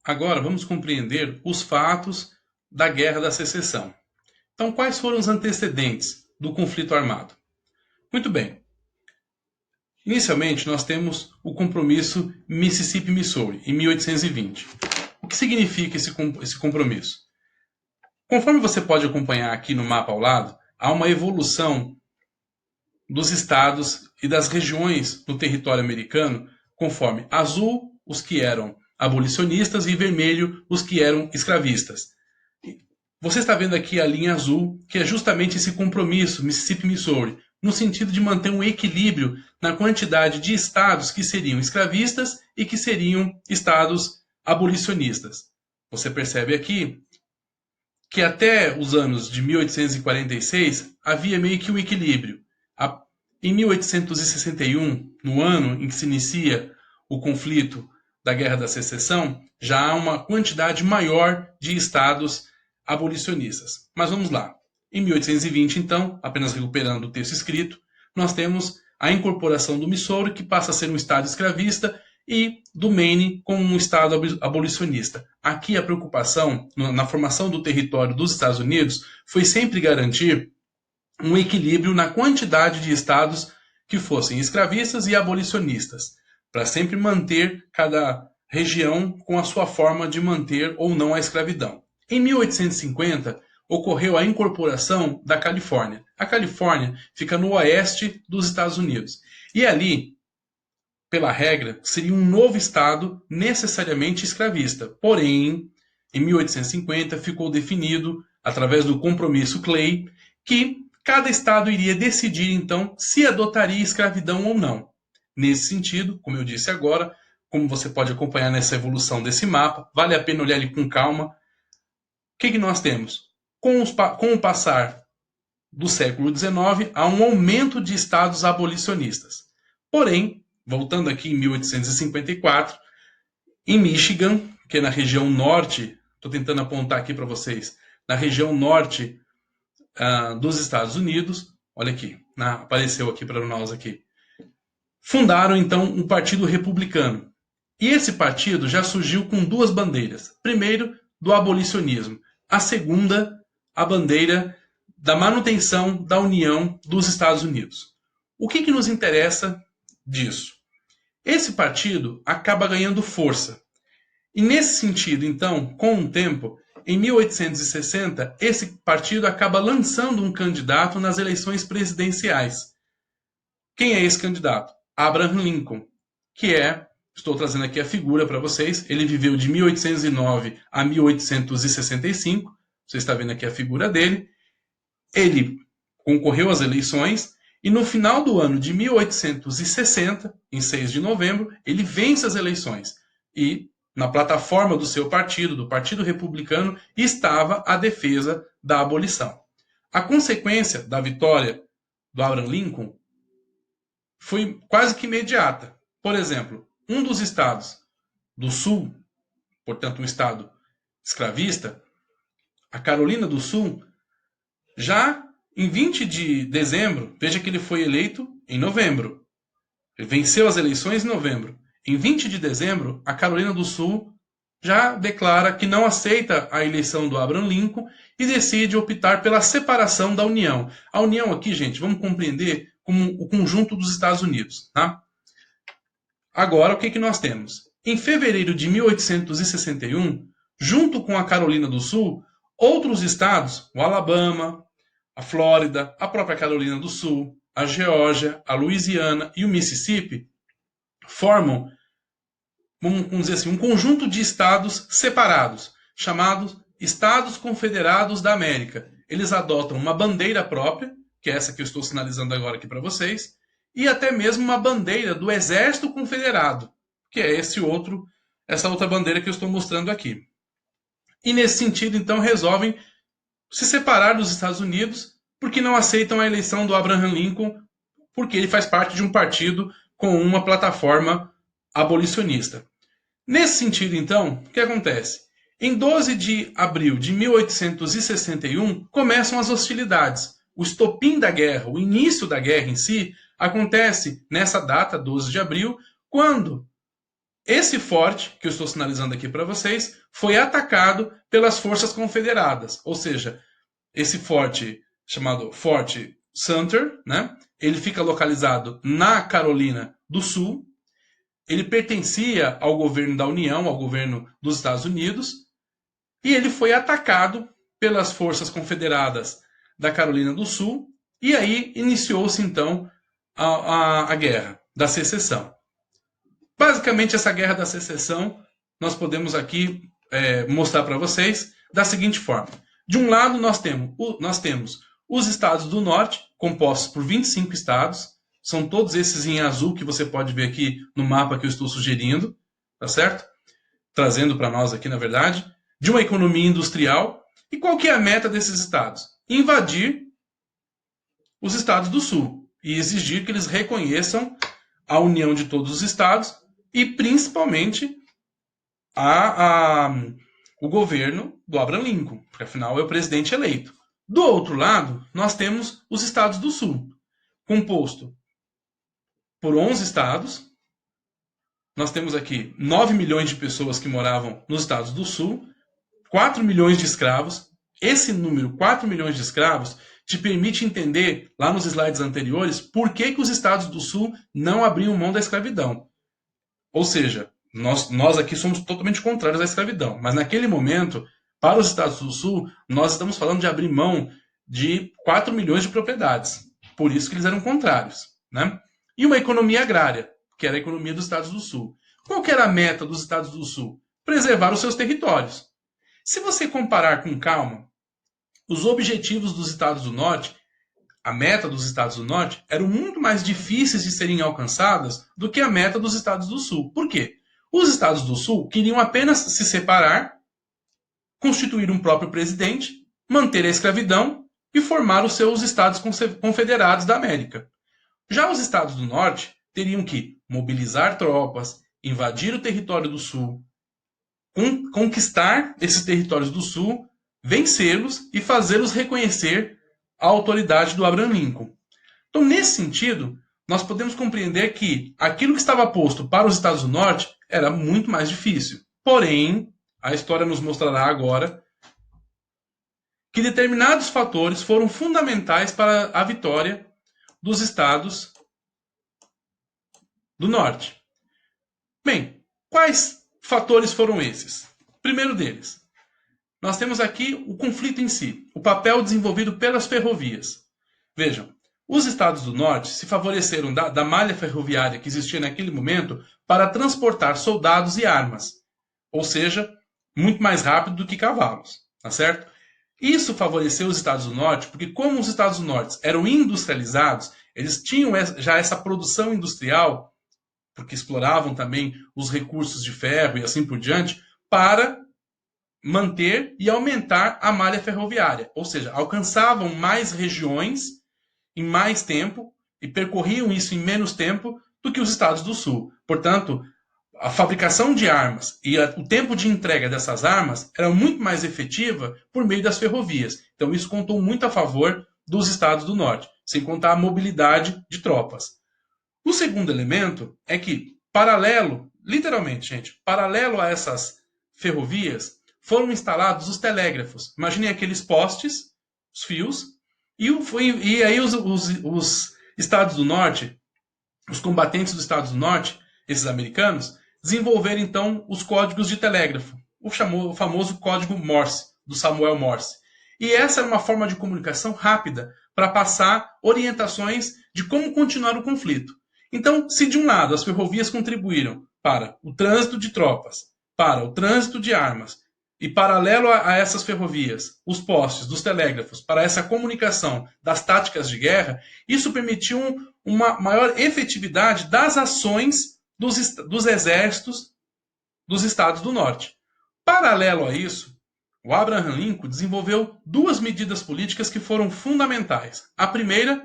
Agora vamos compreender os fatos da Guerra da Secessão. Então, quais foram os antecedentes do conflito armado? Muito bem. Inicialmente, nós temos o compromisso Mississippi-Missouri, em 1820. O que significa esse compromisso? Conforme você pode acompanhar aqui no mapa ao lado, há uma evolução dos estados e das regiões no território americano, conforme azul, os que eram abolicionistas, e vermelho, os que eram escravistas. Você está vendo aqui a linha azul, que é justamente esse compromisso Mississippi-Missouri, no sentido de manter um equilíbrio na quantidade de estados que seriam escravistas e que seriam estados abolicionistas. Você percebe aqui que até os anos de 1846 havia meio que um equilíbrio. Em 1861, no ano em que se inicia o conflito da Guerra da Secessão, já há uma quantidade maior de estados abolicionistas. Mas vamos lá. Em 1820, então, apenas recuperando o texto escrito, nós temos a incorporação do Missouri, que passa a ser um estado escravista, e do Maine como um estado abolicionista. Aqui a preocupação na formação do território dos Estados Unidos foi sempre garantir um equilíbrio na quantidade de estados que fossem escravistas e abolicionistas, para sempre manter cada região com a sua forma de manter ou não a escravidão. Em 1850, ocorreu a incorporação da Califórnia. A Califórnia fica no oeste dos Estados Unidos. E ali, pela regra, seria um novo estado necessariamente escravista. Porém, em 1850 ficou definido, através do compromisso Clay, que cada estado iria decidir, então, se adotaria escravidão ou não. Nesse sentido, como eu disse agora, como você pode acompanhar nessa evolução desse mapa, vale a pena olhar ele com calma. O que nós temos? Com o passar do século XIX, há um aumento de estados abolicionistas. Porém, voltando aqui em 1854, em Michigan, que é na região norte, estou tentando apontar aqui para vocês, na região norte dos Estados Unidos, olha aqui, apareceu aqui para nós aqui, fundaram então um partido republicano. E esse partido já surgiu com duas bandeiras. Primeiro, do abolicionismo. A segunda, a bandeira da manutenção da União dos Estados Unidos. O que nos interessa disso? Esse partido acaba ganhando força. E nesse sentido, então, com o tempo, em 1860, esse partido acaba lançando um candidato nas eleições presidenciais. Quem é esse candidato? Abraham Lincoln, que estou trazendo aqui a figura para vocês, ele viveu de 1809 a 1865, você está vendo aqui a figura dele. Ele concorreu às eleições e no final do ano de 1860, em 6 de novembro, ele vence as eleições. E na plataforma do seu partido, do Partido Republicano, estava a defesa da abolição. A consequência da vitória do Abraham Lincoln foi quase que imediata. Por exemplo, um dos estados do Sul, portanto um estado escravista, a Carolina do Sul, já em 20 de dezembro, veja que ele foi eleito em novembro. Ele venceu as eleições em novembro. Em 20 de dezembro, a Carolina do Sul já declara que não aceita a eleição do Abraham Lincoln e decide optar pela separação da União. A União aqui, gente, vamos compreender como o conjunto dos Estados Unidos. Tá? Agora, o que nós temos? Em fevereiro de 1861, junto com a Carolina do Sul, outros estados, o Alabama, a Flórida, a própria Carolina do Sul, a Geórgia, a Louisiana e o Mississippi, formam, vamos dizer assim, um conjunto de estados separados, chamados Estados Confederados da América. Eles adotam uma bandeira própria, que é essa que eu estou sinalizando agora aqui para vocês, e até mesmo uma bandeira do Exército Confederado, que é essa outra bandeira que eu estou mostrando aqui. E nesse sentido, então, resolvem se separar dos Estados Unidos porque não aceitam a eleição do Abraham Lincoln, porque ele faz parte de um partido com uma plataforma abolicionista. Nesse sentido, então, o que acontece? Em 12 de abril de 1861, começam as hostilidades. O estopim da guerra, o início da guerra em si, acontece nessa data, 12 de abril, quando Esse forte, que eu estou sinalizando aqui para vocês, foi atacado pelas forças confederadas, ou seja, esse forte chamado Forte Sumter, né? Ele fica localizado na Carolina do Sul. Ele pertencia ao governo da União, ao governo dos Estados Unidos, e ele foi atacado pelas forças confederadas da Carolina do Sul, e aí iniciou-se então a guerra da secessão. Basicamente, essa guerra da secessão nós podemos aqui mostrar para vocês da seguinte forma. De um lado, nós temos os estados do norte, compostos por 25 estados, são todos esses em azul que você pode ver aqui no mapa que eu estou sugerindo, tá certo? Trazendo para nós aqui, na verdade, de uma economia industrial. E qual que é a meta desses estados? Invadir os estados do sul e exigir que eles reconheçam a união de todos os estados e principalmente o governo do Abraham Lincoln, porque afinal é o presidente eleito. Do outro lado, nós temos os estados do sul, composto por 11 estados. Nós temos aqui 9 milhões de pessoas que moravam nos estados do sul, 4 milhões de escravos. Esse número, 4 milhões de escravos, te permite entender, lá nos slides anteriores, por que os estados do sul não abriam mão da escravidão. Ou seja, nós aqui somos totalmente contrários à escravidão. Mas naquele momento, para os estados do sul, nós estamos falando de abrir mão de 4 milhões de propriedades. Por isso que eles eram contrários. Né? E uma economia agrária, que era a economia dos estados do sul. Qual que era a meta dos estados do sul? Preservar os seus territórios. Se você comparar com calma, os objetivos dos estados do norte, a meta dos estados do norte, eram muito mais difíceis de serem alcançadas do que a meta dos estados do sul. Por quê? Os estados do sul queriam apenas se separar, constituir um próprio presidente, manter a escravidão e formar os seus estados confederados da América. Já os estados do norte teriam que mobilizar tropas, invadir o território do sul, conquistar esses territórios do sul, vencê-los e fazê-los reconhecer a autoridade do Abraham Lincoln. Então, nesse sentido, nós podemos compreender que aquilo que estava posto para os Estados do Norte era muito mais difícil. Porém, a história nos mostrará agora que determinados fatores foram fundamentais para a vitória dos Estados do Norte. Bem, quais fatores foram esses? Primeiro deles, nós temos aqui o conflito em si, o papel desenvolvido pelas ferrovias. Vejam, os estados do norte se favoreceram da malha ferroviária que existia naquele momento para transportar soldados e armas, ou seja, muito mais rápido do que cavalos, tá certo? Isso favoreceu os estados do norte porque, como os estados do norte eram industrializados, eles tinham já essa produção industrial, porque exploravam também os recursos de ferro e assim por diante, para manter e aumentar a malha ferroviária, ou seja, alcançavam mais regiões em mais tempo e percorriam isso em menos tempo do que os estados do sul. Portanto, a fabricação de armas e o tempo de entrega dessas armas era muito mais efetiva por meio das ferrovias. Então isso contou muito a favor dos estados do norte, sem contar a mobilidade de tropas. O segundo elemento é que, literalmente, gente, paralelo a essas ferrovias, foram instalados os telégrafos. Imaginem aqueles postes, os fios, e aí os estados do norte, os combatentes dos estados do norte, esses americanos, desenvolveram então os códigos de telégrafo, o famoso código Morse, do Samuel Morse. E essa era uma forma de comunicação rápida para passar orientações de como continuar o conflito. Então, se de um lado as ferrovias contribuíram para o trânsito de tropas, para o trânsito de armas, e paralelo a essas ferrovias, os postes dos telégrafos, para essa comunicação das táticas de guerra, isso permitiu uma maior efetividade das ações dos exércitos dos estados do norte. Paralelo a isso, o Abraham Lincoln desenvolveu duas medidas políticas que foram fundamentais. A primeira,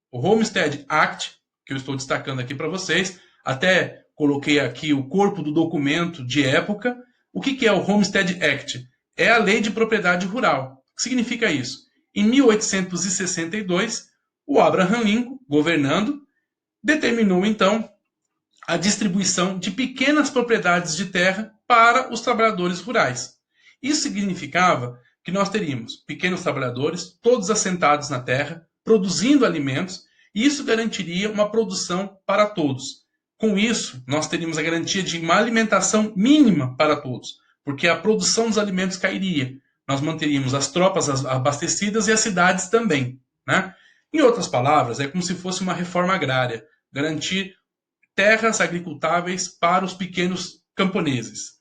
o Homestead Act, que eu estou destacando aqui para vocês, até coloquei aqui o corpo do documento de época. O que é o Homestead Act? É a lei de propriedade rural. O que significa isso? Em 1862, o Abraham Lincoln, governando, determinou então a distribuição de pequenas propriedades de terra para os trabalhadores rurais. Isso significava que nós teríamos pequenos trabalhadores, todos assentados na terra, produzindo alimentos, e isso garantiria uma produção para todos. Com isso, nós teríamos a garantia de uma alimentação mínima para todos, porque a produção dos alimentos cairia. Nós manteríamos as tropas abastecidas e as cidades também, né? Em outras palavras, é como se fosse uma reforma agrária, garantir terras agricultáveis para os pequenos camponeses.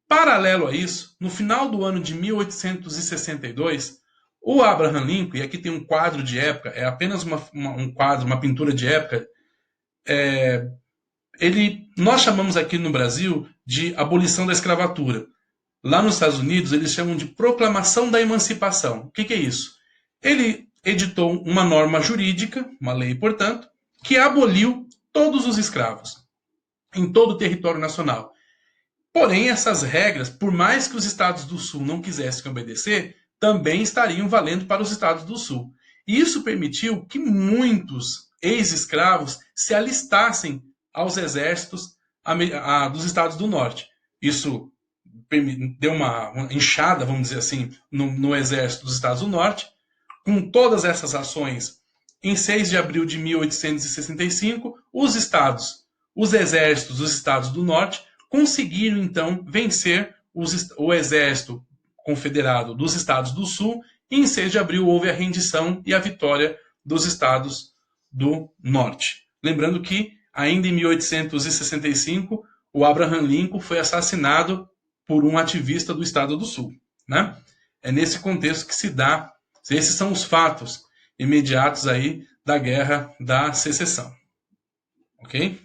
Paralelo a isso, no final do ano de 1862, o Abraham Lincoln, e aqui tem um quadro de época, é apenas um quadro, uma pintura de época, nós chamamos aqui no Brasil de abolição da escravatura. Lá nos Estados Unidos, eles chamam de proclamação da emancipação. O que é isso? Ele editou uma norma jurídica, uma lei, portanto, que aboliu todos os escravos em todo o território nacional. Porém, essas regras, por mais que os estados do Sul não quisessem obedecer, também estariam valendo para os estados do Sul. E isso permitiu que muitos ex-escravos se alistassem aos exércitos dos estados do Norte. Isso deu uma inchada, vamos dizer assim, no exército dos estados do Norte. Com todas essas ações, em 6 de abril de 1865, os exércitos dos estados do Norte conseguiram, então, vencer o exército confederado dos estados do Sul, e em 6 de abril houve a rendição e a vitória dos estados do Norte. Lembrando que, ainda em 1865, o Abraham Lincoln foi assassinado por um ativista do estado do Sul, né? É nesse contexto que se dá, esses são os fatos imediatos aí da Guerra da Secessão. Ok?